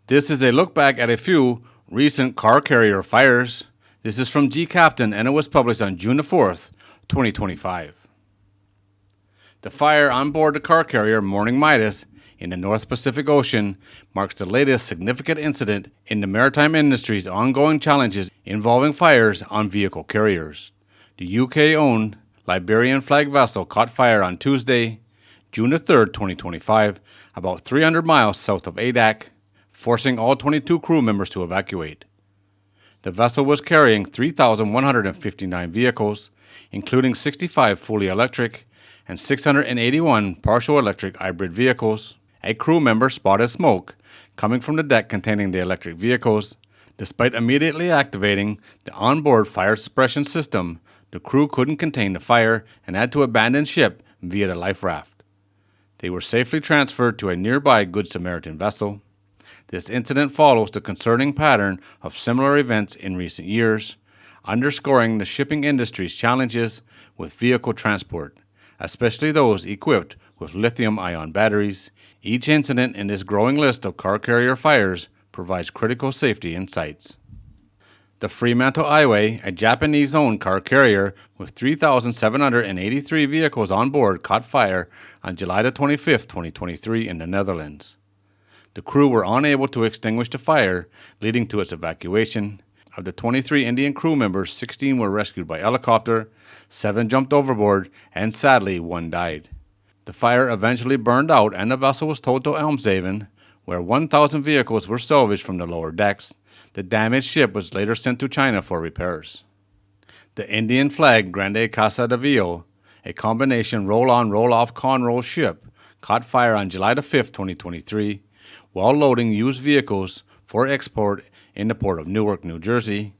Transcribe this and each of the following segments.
This is a look back at a few recent car carrier fires. This is from G Captain and it was published on June the 4th, 2025. The fire on board the car carrier Morning Midas in the North Pacific Ocean marks the latest significant incident in the maritime industry's ongoing challenges involving fires on vehicle carriers. The UK-owned Liberian flag vessel caught fire on Tuesday, June the 3rd, 2025, about 300 miles south of Adak, forcing all 22 crew members to evacuate. The vessel was carrying 3,159 vehicles, including 65 fully electric and 681 partial electric hybrid vehicles. A crew member spotted smoke coming from the deck containing the electric vehicles. Despite immediately activating the onboard fire suppression system, the crew couldn't contain the fire and had to abandon ship via the life raft. They were safely transferred to a nearby Good Samaritan vessel. This incident follows the concerning pattern of similar events in recent years, underscoring the shipping industry's challenges with vehicle transport, especially those equipped with lithium-ion batteries. Each incident in this growing list of car carrier fires provides critical safety insights. The Fremantle Highway, a Japanese-owned car carrier with 3,783 vehicles on board, caught fire on July 25, 2023 in the Netherlands. The crew were unable to extinguish the fire, leading to its evacuation. Of the 23 Indian crew members, 16 were rescued by helicopter, 7 jumped overboard, and sadly, 1 died. The fire eventually burned out and the vessel was towed to Elmshaven, where 1,000 vehicles were salvaged from the lower decks. The damaged ship was later sent to China for repairs. The Indian flag Grande Costa D'Avorio, a combination roll-on roll-off Conroll ship, caught fire on July 5, 2023, while loading used vehicles for export in the port of Newark, New Jersey.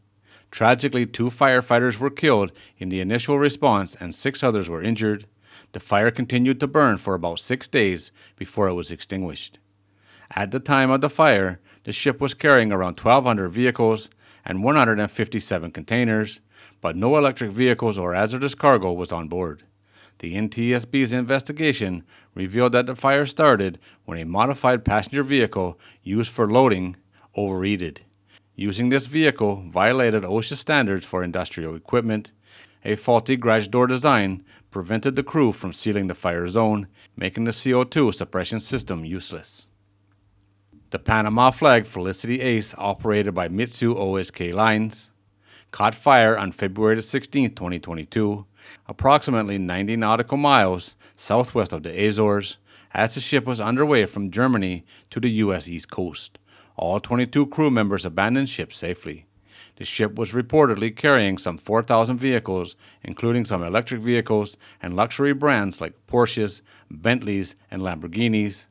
Tragically, 2 firefighters were killed in the initial response and 6 others were injured. The fire continued to burn for about 6 days before it was extinguished. At the time of the fire, the ship was carrying around 1,200 vehicles and 157 containers, but no electric vehicles or hazardous cargo was on board. The NTSB's investigation revealed that the fire started when a modified passenger vehicle used for loading overheated. Using this vehicle violated OSHA standards for industrial equipment. A faulty garage door design prevented the crew from sealing the fire zone, making the CO2 suppression system useless. The Panama flag Felicity Ace, operated by Mitsu OSK Lines, caught fire on February 16, 2022, approximately 90 nautical miles southwest of the Azores, as the ship was underway from Germany to the U.S. East Coast. All 22 crew members abandoned ship safely. The ship was reportedly carrying some 4,000 vehicles, including some electric vehicles and luxury brands like Porsches, Bentleys, and Lamborghinis.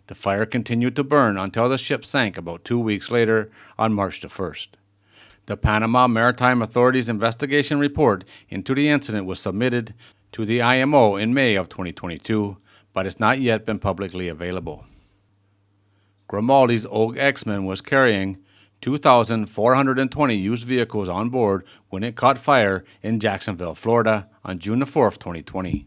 The fire continued to burn until the ship sank about 2 weeks later on March 1st. The Panama Maritime Authority's investigation report into the incident was submitted to the IMO in May of 2022, but has not yet been publicly available. Grimaldi's Og X-Men was carrying 2,420 used vehicles on board when it caught fire in Jacksonville, Florida on June 4, 2020.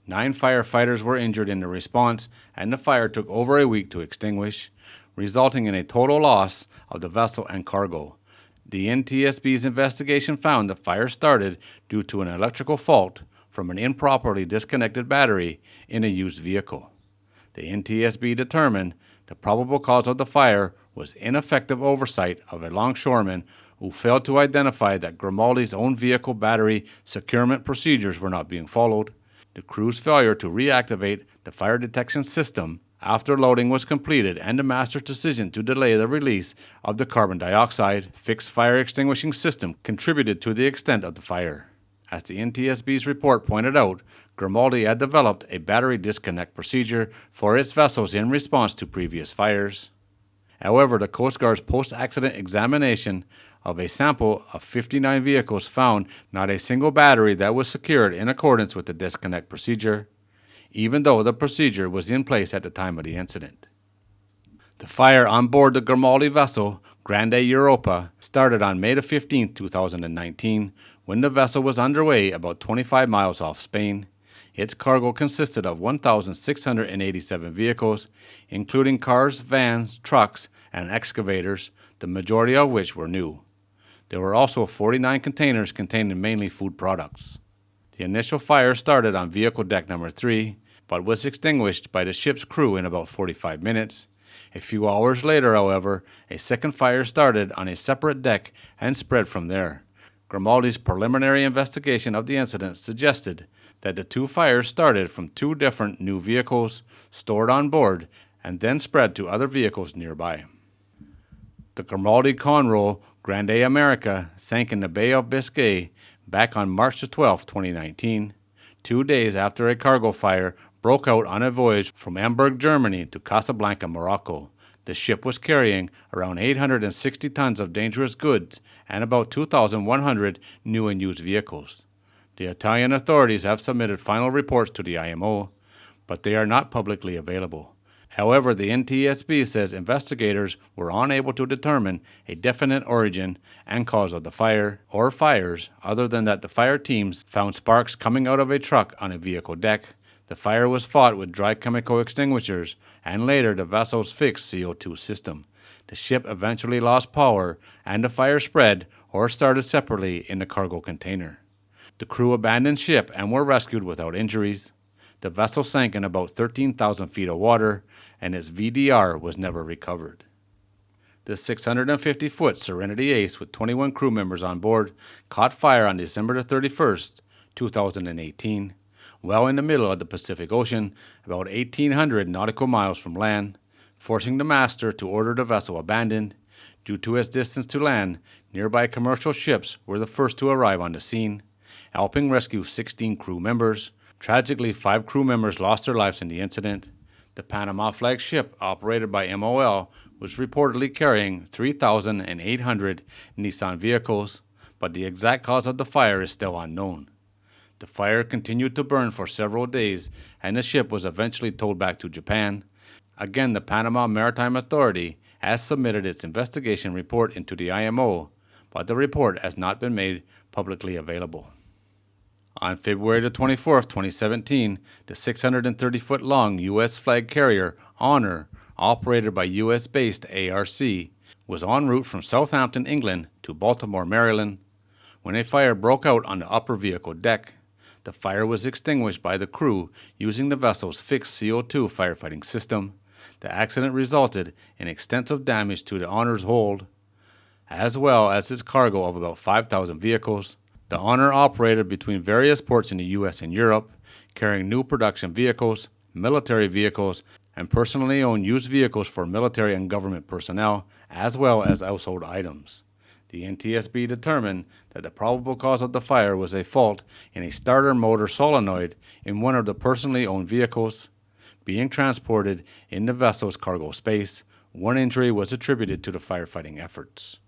9 firefighters were injured in the response, and the fire took over a week to extinguish, resulting in a total loss of the vessel and cargo. The NTSB's investigation found the fire started due to an electrical fault from an improperly disconnected battery in a used vehicle. The NTSB determined the probable cause of the fire was ineffective oversight of a longshoreman who failed to identify that Grimaldi's own vehicle battery securement procedures were not being followed. The crew's failure to reactivate the fire detection system after loading was completed, and the master's decision to delay the release of the carbon dioxide fixed fire extinguishing system contributed to the extent of the fire. As the NTSB's report pointed out, Grimaldi had developed a battery disconnect procedure for its vessels in response to previous fires. However, the Coast Guard's post-accident examination of a sample of 59 vehicles found not a single battery that was secured in accordance with the disconnect procedure, even though the procedure was in place at the time of the incident. The fire on board the Grimaldi vessel, Grande Europa, started on May 15, 2019, when the vessel was underway about 25 miles off Spain. Its cargo consisted of 1,687 vehicles, including cars, vans, trucks, and excavators, the majority of which were new. There were also 49 containers containing mainly food products. The initial fire started on vehicle deck number 3, but was extinguished by the ship's crew in about 45 minutes. A few hours later, however, a second fire started on a separate deck and spread from there. Grimaldi's preliminary investigation of the incident suggested that the two fires started from two different new vehicles stored on board and then spread to other vehicles nearby. The Grimaldi Conroe Grande America sank in the Bay of Biscay back on March 12, 2019, 2 days after a cargo fire broke out on a voyage from Hamburg, Germany to Casablanca, Morocco. The ship was carrying around 860 tons of dangerous goods and about 2,100 new and used vehicles. The Italian authorities have submitted final reports to the IMO, but they are not publicly available. However, the NTSB says investigators were unable to determine a definite origin and cause of the fire or fires, other than that the fire teams found sparks coming out of a truck on a vehicle deck. The fire was fought with dry chemical extinguishers and later the vessel's fixed CO2 system. The ship eventually lost power and the fire spread or started separately in the cargo container. The crew abandoned ship and were rescued without injuries. The vessel sank in about 13,000 feet of water and its VDR was never recovered. The 650-foot Sincerity Ace with 21 crew members on board caught fire on December 31st, 2018. Well in the middle of the Pacific Ocean, about 1,800 nautical miles from land, forcing the master to order the vessel abandoned. Due to its distance to land, nearby commercial ships were the first to arrive on the scene, helping rescue 16 crew members. Tragically, 5 crew members lost their lives in the incident. The Panama flag ship, operated by MOL, was reportedly carrying 3,800 Nissan vehicles, but the exact cause of the fire is still unknown. The fire continued to burn for several days, and the ship was eventually towed back to Japan. Again, the Panama Maritime Authority has submitted its investigation report into the IMO, but the report has not been made publicly available. On February 24, 2017, the 630-foot-long U.S. flag carrier Honor, operated by U.S.-based ARC, was en route from Southampton, England to Baltimore, Maryland, when a fire broke out on the upper vehicle deck. The fire was extinguished by the crew using the vessel's fixed CO2 firefighting system. The accident resulted in extensive damage to the Honor's hold, as well as its cargo of about 5,000 vehicles. The Honor operated between various ports in the U.S. and Europe, carrying new production vehicles, military vehicles, and personally owned used vehicles for military and government personnel, as well as household items. The NTSB determined that the probable cause of the fire was a fault in a starter motor solenoid in one of the personally owned vehicles being transported in the vessel's cargo space. One injury was attributed to the firefighting efforts.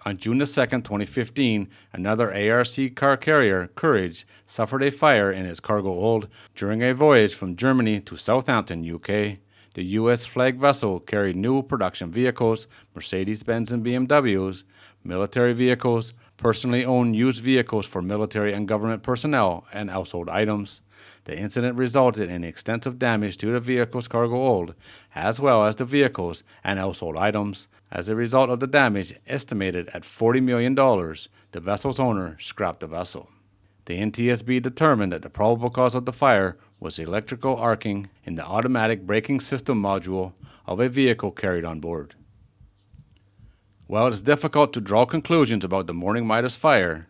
On June 2, 2015, another ARC car carrier, Courage, suffered a fire in its cargo hold during a voyage from Germany to Southampton, UK. The U.S. flag vessel carried new production vehicles, Mercedes-Benz and BMWs, military vehicles, personally owned used vehicles for military and government personnel, and household items. The incident resulted in extensive damage to the vehicle's cargo hold, as well as the vehicles and household items. As a result of the damage, estimated at $40 million, the vessel's owner scrapped the vessel. The NTSB determined that the probable cause of the fire was electrical arcing in the automatic braking system module of a vehicle carried on board. While it's difficult to draw conclusions about the Morning Midas fire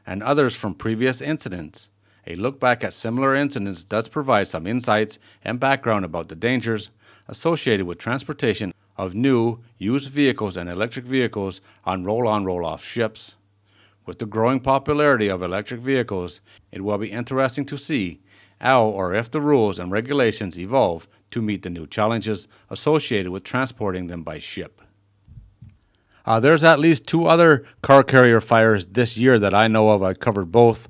and others from previous incidents, a look back at similar incidents does provide some insights and background about the dangers associated with transportation of new, used vehicles and electric vehicles on roll-on, roll-off ships. With the growing popularity of electric vehicles, it will be interesting to see how or if the rules and regulations evolve to meet the new challenges associated with transporting them by ship. There's at least 2 other car carrier fires this year that I know of. I covered both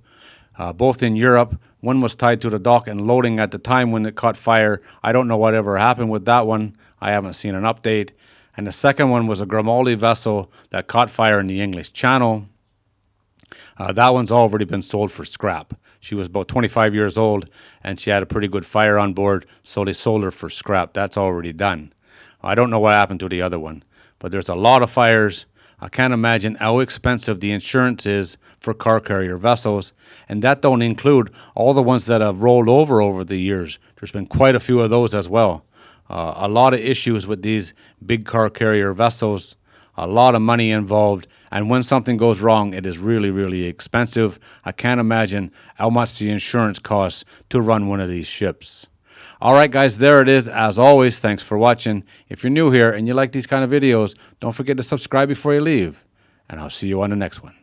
in Europe. One was tied to the dock and loading at the time when it caught fire. I don't know whatever happened with that one. I haven't seen an update. And the second one was a Grimaldi vessel that caught fire in the English Channel. That one's already been sold for scrap. She was about 25 years old, and she had a pretty good fire on board, so they sold her for scrap. That's already done. I don't know what happened to the other one, but there's a lot of fires. I can't imagine how expensive the insurance is for car carrier vessels, and that don't include all the ones that have rolled over the years. There's been quite a few of those as well. A lot of issues with these big car carrier vessels, a lot of money involved, and when something goes wrong, it is really, really expensive. I can't imagine how much the insurance costs to run one of these ships. All right, guys, there it is. As always, thanks for watching. If you're new here and you like these kind of videos, don't forget to subscribe before you leave, and I'll see you on the next one.